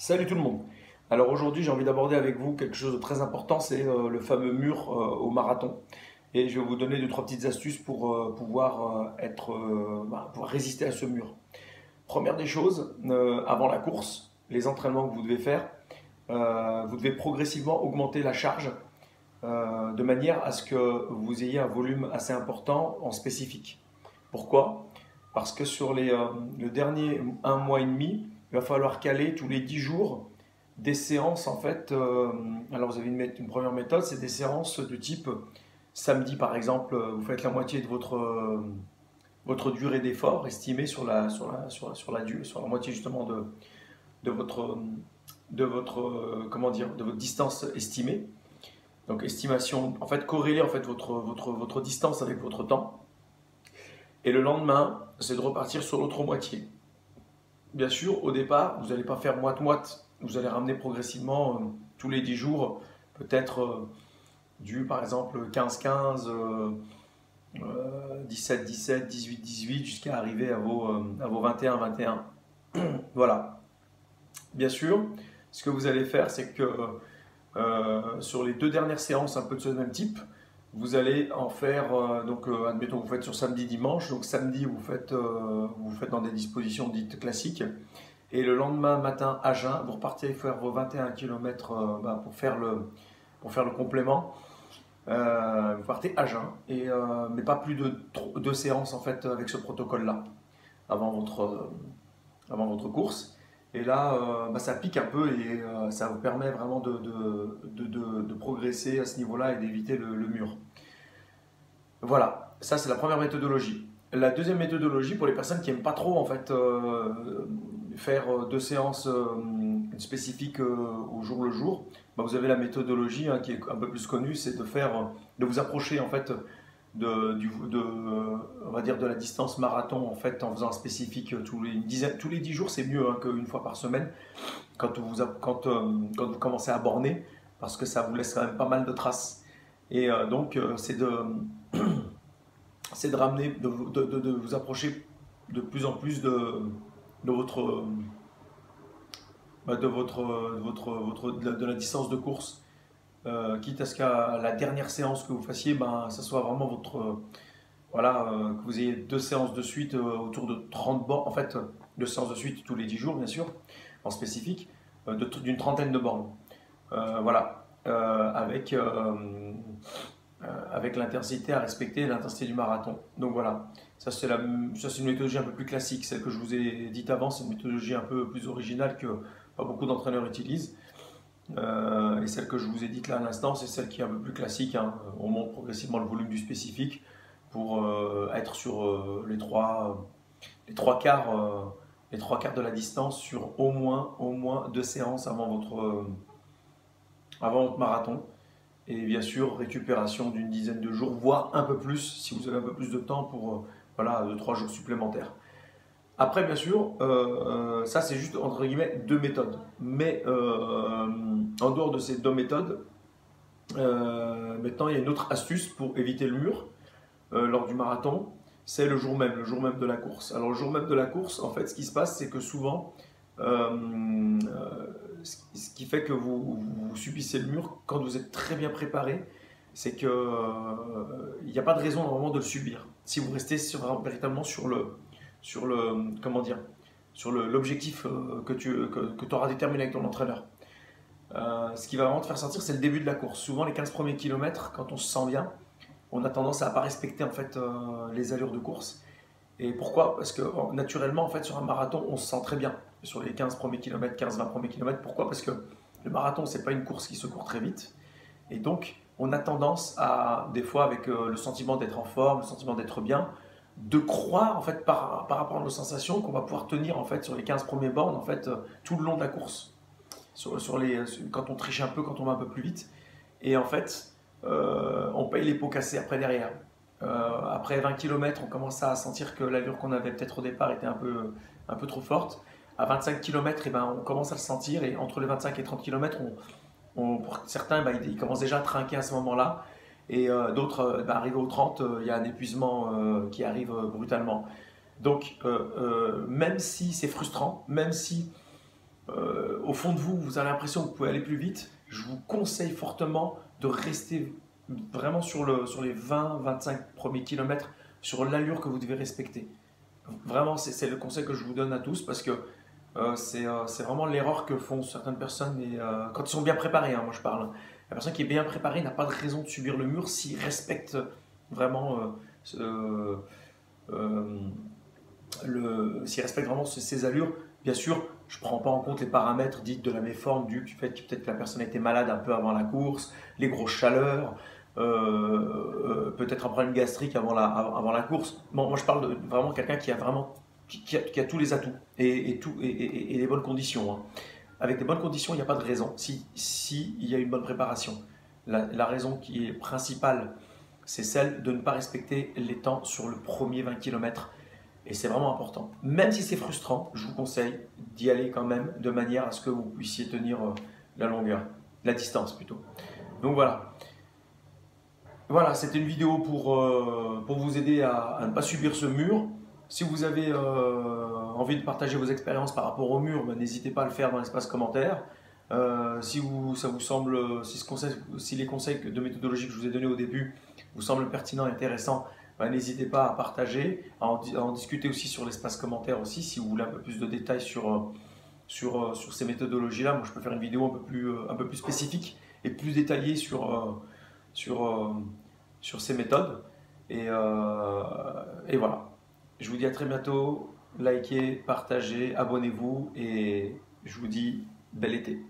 Salut tout le monde. Alors aujourd'hui, j'ai envie d'aborder avec vous quelque chose de très important, c'est le fameux mur au marathon. Et je vais vous donner deux, trois petites astuces pour pouvoir résister à ce mur. Première des choses, avant la course, les entraînements que vous devez faire, vous devez progressivement augmenter la charge de manière à ce que vous ayez un volume assez important en spécifique. Pourquoi? Parce que sur le dernier un mois et demi, il va falloir caler tous les 10 jours des séances en fait. Alors vous avez une première méthode, c'est des séances de type samedi par exemple, vous faites la moitié de votre durée d'effort estimée sur la moitié justement de votre, comment dire, de votre distance estimée. Donc estimation, en fait corréler en fait votre distance avec votre temps. Et le lendemain, c'est de repartir sur l'autre moitié. Bien sûr, au départ, vous n'allez pas faire moite-moite. Vous allez ramener progressivement tous les 10 jours, peut-être par exemple 15-15, 17-17, 18-18, jusqu'à arriver à vos 21-21. Voilà. Bien sûr, ce que vous allez faire, c'est que sur les deux dernières séances un peu de ce même type, vous allez en faire, admettons vous faites sur samedi dimanche, donc samedi vous faites dans des dispositions dites classiques, et le lendemain matin à jeun, vous repartez faire vos 21 km pour faire le complément. Vous partez à jeun, mais pas plus de deux séances en fait avec ce protocole-là avant votre course. Et là, ça pique un peu et ça vous permet vraiment de progresser à ce niveau-là et d'éviter le mur. Voilà, ça c'est la première méthodologie. La deuxième méthodologie, pour les personnes qui n'aiment pas trop en fait faire deux séances spécifiques au jour le jour, vous avez la méthodologie qui est un peu plus connue, c'est de vous approcher en fait on va dire de la distance marathon en fait en faisant un spécifique tous les 10 jours, c'est mieux qu'une fois par semaine quand vous commencez à borner, parce que ça vous laisse quand même pas mal de traces. Et donc c'est de ramener, de vous approcher de plus en plus de votre, de la distance de course, quitte à ce qu'à la dernière séance que vous fassiez, ça soit vraiment voilà, que vous ayez deux séances de suite autour de 30 bornes, en fait, deux séances de suite tous les 10 jours, bien sûr, en spécifique, d'une trentaine de bornes. Voilà, avec l'intensité à respecter, l'intensité du marathon. Donc voilà, ça c'est une méthodologie un peu plus classique. Celle que je vous ai dite avant, c'est une méthodologie un peu plus originale que pas beaucoup d'entraîneurs utilisent. Et celle que je vous ai dite là à l'instant, c'est celle qui est un peu plus classique. On monte progressivement le volume du spécifique pour être sur les trois quarts de la distance sur au moins deux séances avant votre marathon. Et bien sûr, récupération d'une dizaine de jours, voire un peu plus, si vous avez un peu plus de temps pour 2-3 jours supplémentaires. Après, bien sûr, ça c'est juste entre guillemets deux méthodes. Mais en dehors de ces deux méthodes, maintenant il y a une autre astuce pour éviter le mur lors du marathon, c'est le jour même de la course. Alors le jour même de la course, en fait, ce qui se passe, c'est que souvent, ce qui fait que vous subissez le mur quand vous êtes très bien préparé, c'est qu'il n'y a pas de raison normalement de le subir. Si vous restez véritablement comment dire, sur l'objectif que tu auras déterminé avec ton entraîneur. Ce qui va vraiment te faire sortir, c'est le début de la course. Souvent, les 15 premiers kilomètres, quand on se sent bien, on a tendance à ne pas respecter en fait, les allures de course. Et pourquoi? Parce que naturellement, en fait, sur un marathon, on se sent très bien. Sur les 15 premiers kilomètres, 15-20 premiers kilomètres. Pourquoi? Parce que le marathon, c'est pas une course qui se court très vite. Et donc, on a tendance à, des fois, avec le sentiment d'être en forme, le sentiment d'être bien, de croire, en fait, par rapport à nos sensations, qu'on va pouvoir tenir, en fait, sur les 15 premiers bornes, en fait, tout le long de la course. Quand on triche un peu, quand on va un peu plus vite. Et en fait, on paye les pots cassés après derrière. Après 20 km, on commence à sentir que l'allure qu'on avait peut-être au départ était un peu trop forte. À 25 km, on commence à le sentir, et entre les 25 et 30 km, pour certains, ils commencent déjà à trinquer à ce moment-là. Et d'autres, arrivés aux 30, il y a un épuisement qui arrive brutalement. Donc, même si c'est frustrant, même si au fond de vous, vous avez l'impression que vous pouvez aller plus vite, je vous conseille fortement de rester vraiment sur les 20-25 premiers kilomètres, sur l'allure que vous devez respecter. Vraiment, c'est le conseil que je vous donne à tous parce que c'est vraiment l'erreur que font certaines personnes quand ils sont bien préparés, hein, moi je parle. Hein. La personne qui est bien préparée n'a pas de raison de subir le mur s'il respecte vraiment euh, s'il respecte vraiment ses allures. Bien sûr, je ne prends pas en compte les paramètres dits de la méforme du fait que peut-être que la personne était malade un peu avant la course, les grosses chaleurs, peut-être un problème gastrique avant la course. Bon, moi, je parle de vraiment quelqu'un qui a vraiment qui a tous les atouts et les bonnes conditions. Hein. Avec des bonnes conditions, il n'y a pas de raison. Si il y a une bonne préparation, la raison qui est principale, c'est celle de ne pas respecter les temps sur le premier 20 km. Et c'est vraiment important. Même si c'est frustrant, je vous conseille d'y aller quand même de manière à ce que vous puissiez tenir la longueur, la distance plutôt. Donc voilà. Voilà, c'était une vidéo pour vous aider à ne pas subir ce mur. Si vous avez envie de partager vos expériences par rapport au mur, ben, n'hésitez pas à le faire dans l'espace commentaire. Ça vous semble, si les conseils de méthodologie que je vous ai donnés au début vous semblent pertinents et intéressants, ben, n'hésitez pas à partager, à en discuter aussi sur l'espace commentaire aussi, si vous voulez un peu plus de détails sur ces méthodologies-là. Moi, je peux faire une vidéo un peu plus spécifique et plus détaillée sur, sur ces méthodes. Et voilà. Je vous dis à très bientôt. Likez, partagez, abonnez-vous et je vous dis bel été.